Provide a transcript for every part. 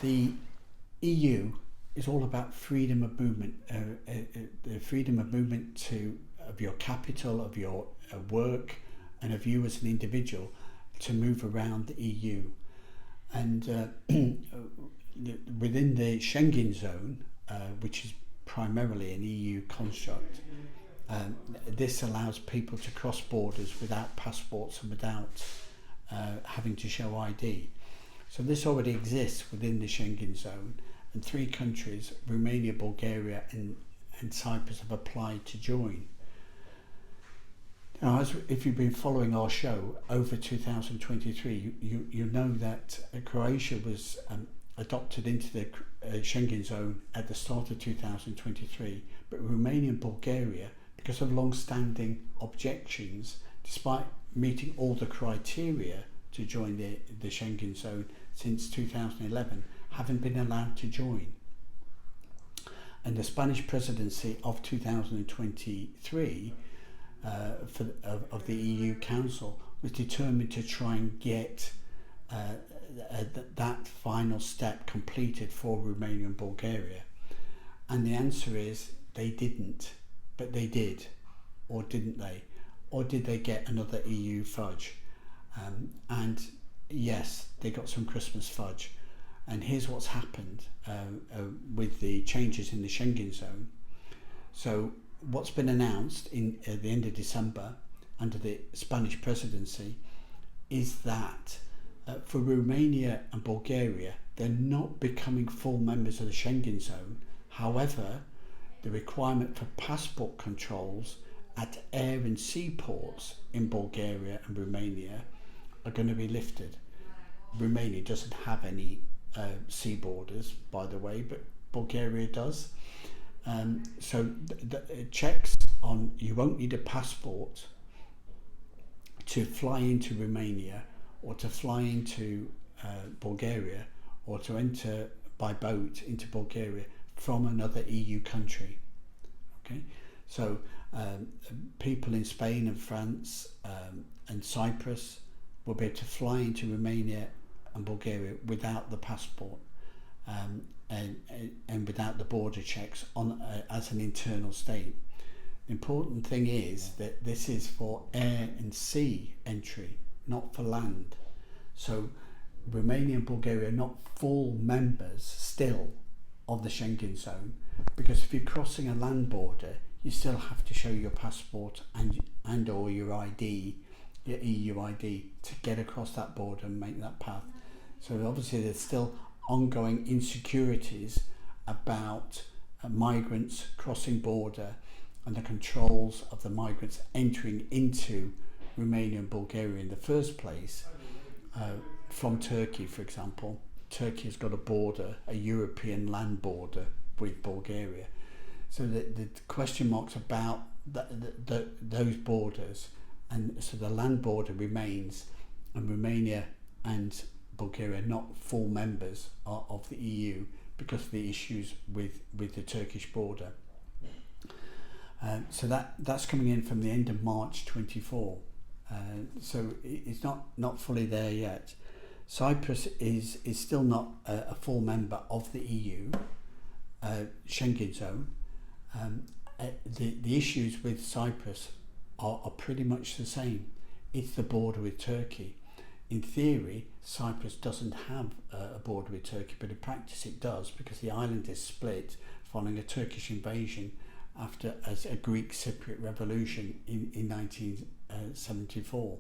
the EU is all about freedom of movement, the freedom of movement of your capital, of your work, and of you as an individual to move around the EU. And within the Schengen zone, which is primarily an EU construct, this allows people to cross borders without passports and without having to show ID. So this already exists within the Schengen zone, and 3 countries, Romania, Bulgaria and Cyprus, have applied to join. Now, if you've been following our show over 2023, you know that Croatia was adopted into the Schengen zone at the start of 2023, but Romania and Bulgaria, because of long-standing objections, despite meeting all the criteria to join the Schengen zone since 2011, haven't been allowed to join. And the Spanish presidency of 2023 of the EU Council was determined to try and get that final step completed for Romania and Bulgaria. And the answer is they didn't, but they did. Or didn't they? Or did they get another EU fudge? And yes, they got some Christmas fudge. And here's what's happened with the changes in the Schengen zone. So what's been announced at the end of December under the Spanish presidency is that for Romania and Bulgaria, they're not becoming full members of the Schengen zone. However, the requirement for passport controls at air and sea ports in Bulgaria and Romania are going to be lifted. Romania doesn't have any sea borders, by the way, but Bulgaria does. So it checks on, you won't need a passport to fly into Romania or to fly into Bulgaria or to enter by boat into Bulgaria from another EU country. Okay, so people in Spain and France and Cyprus will be able to fly into Romania and Bulgaria without the passport and without the border checks as an internal state. The important thing is that this is for air and sea entry, not for land. So Romania and Bulgaria are not full members still of the Schengen zone, because if you're crossing a land border, you still have to show your passport and or your ID, your EU ID, to get across that border and make that path. So obviously there's still ongoing insecurities about migrants crossing border and the controls of the migrants entering into Romania and Bulgaria in the first place from Turkey, for example. Turkey has got a border, a European land border with Bulgaria. So the question marks about those borders, and so the land border remains, and Romania and Bulgaria are not full members of the EU because of the issues with the Turkish border. So that's coming in from the end of March 24. So it's not fully there yet. Cyprus is still not a full member of the EU Schengen zone. The issues with Cyprus are pretty much the same. It's the border with Turkey. In theory, Cyprus doesn't have a border with Turkey, but in practice it does, because the island is split following a Turkish invasion after a Greek Cypriot revolution in 1974.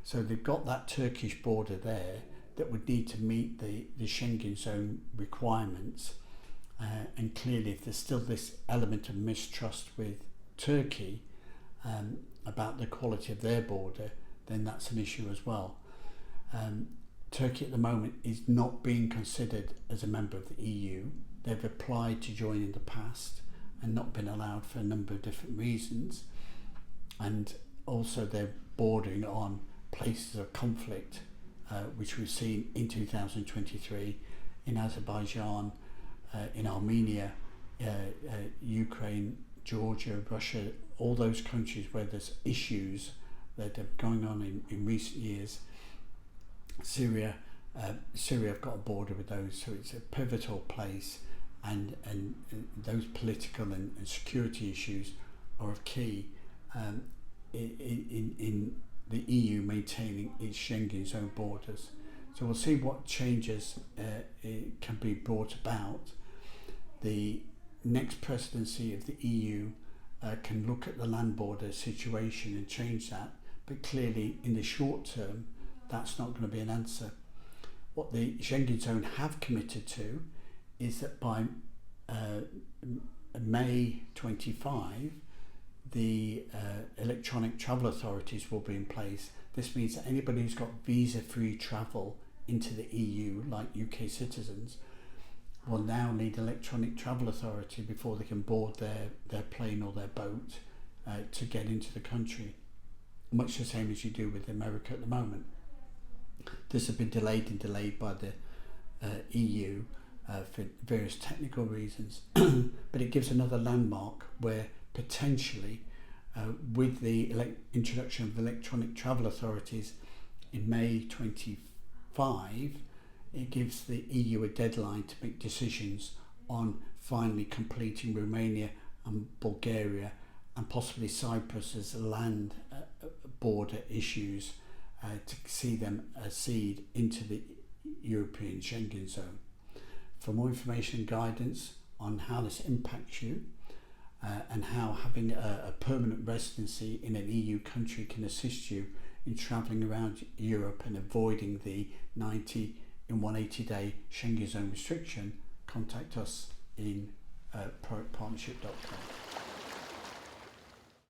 So they've got that Turkish border there that would need to meet the Schengen zone requirements. And clearly, if there's still this element of mistrust with Turkey about the quality of their border, then that's an issue as well. Turkey at the moment is not being considered as a member of the EU. They've applied to join in the past and not been allowed for a number of different reasons. And also they're bordering on places of conflict, which we've seen in 2023 in Azerbaijan, in Armenia, Ukraine, Georgia, Russia, all those countries where there's issues that are going on in recent years, Syria Syria have got a border with those, so it's a pivotal place, and those political and security issues are of key in the EU maintaining its Schengen zone borders. So we'll see what changes can be brought about. The next presidency of the EU can look at the land border situation and change that, but clearly in the short term that's not going to be an answer. What the Schengen zone have committed to is that by May 25 the electronic travel authorities will be in place. This means that anybody who's got visa-free travel into the EU, like UK citizens, will now need electronic travel authority before they can board their plane or their boat to get into the country. Much the same as you do with America at the moment. This has been delayed by the EU for various technical reasons, but it gives another landmark where potentially with the introduction of electronic travel authorities in May 25, it gives the EU a deadline to make decisions on finally completing Romania and Bulgaria and possibly Cyprus's land border issues to see them accede into the European Schengen zone. For more information and guidance on how this impacts you and how having a permanent residency in an EU country can assist you in travelling around Europe and avoiding the 90 in 180-day Schengen zone restriction, contact us in partnership.com.